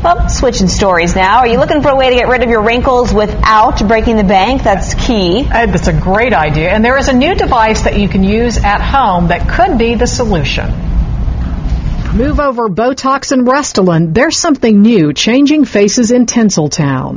Well, switching stories now. Are you looking for a way to get rid of your wrinkles without breaking the bank? That's key. That's a great idea. And there is a new device that you can use at home that could be the solution. Move over Botox and Restylane. There's something new changing faces in Tinseltown.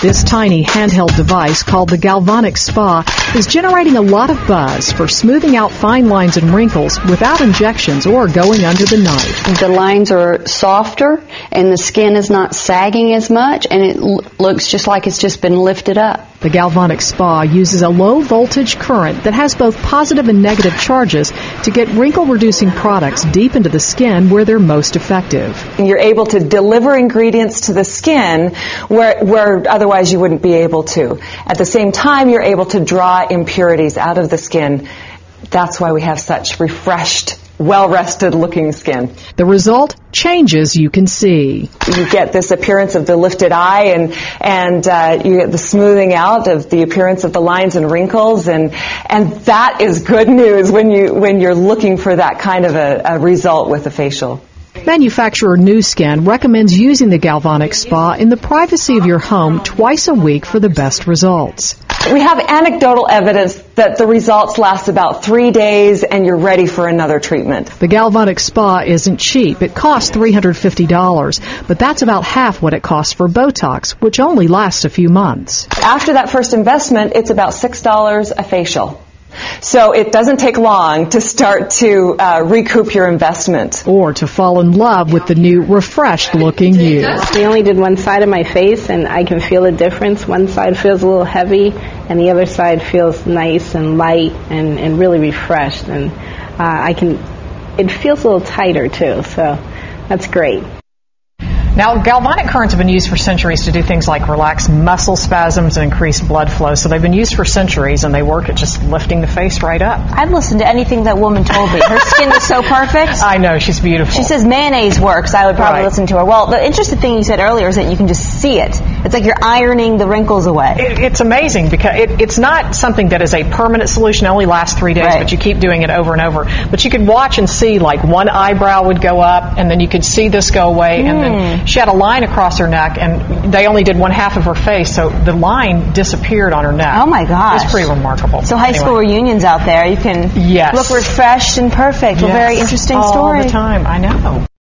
This tiny handheld device called the Galvanic Spa is generating a lot of buzz for smoothing out fine lines and wrinkles without injections or going under the knife. The lines are softer and the skin is not sagging as much, and it looks just like it's just been lifted up. The Galvanic Spa uses a low voltage current that has both positive and negative charges to get wrinkle-reducing products deep into the skin where they're most effective. You're able to deliver ingredients to the skin where otherwise you wouldn't be able to. At the same time, you're able to draw impurities out of the skin. That's why we have such refreshed, well-rested looking skin. The result? Changes you can see. You get this appearance of the lifted eye, and you get the smoothing out of the appearance of the lines and wrinkles, and that is good news when you're looking for that kind of a result with a facial. Manufacturer Nu Skin recommends using the Galvanic Spa in the privacy of your home twice a week for the best results. We have anecdotal evidence that the results last about 3 days and you're ready for another treatment. The Galvanic Spa isn't cheap. It costs $350, but that's about half what it costs for Botox, which only lasts a few months. After that first investment, it's about $6 a facial. So it doesn't take long to start to recoup your investment. Or to fall in love with the new, refreshed-looking you. We only did one side of my face, and I can feel a difference. One side feels a little heavy, and the other side feels nice and light and really refreshed. And it feels a little tighter, too, so that's great. Now, galvanic currents have been used for centuries to do things like relax muscle spasms and increase blood flow. So they've been used for centuries, and they work at just lifting the face right up. I'd listen to anything that woman told me. Her skin is so perfect. I know, she's beautiful. She says mayonnaise works. I would probably listen to her. Well, the interesting thing you said earlier is that you can just see it. It's like you're ironing the wrinkles away. It's amazing because it's not something that is a permanent solution. It only lasts 3 days, but you keep doing it over and over. But you could watch and see, like, one eyebrow would go up, and then you could see this go away, and then she had a line across her neck, and they only did one half of her face, so the line disappeared on her neck. Oh my gosh. It's pretty remarkable. So high school reunions out there, you can look refreshed and perfect. Yes. A very interesting story. All the time, I know.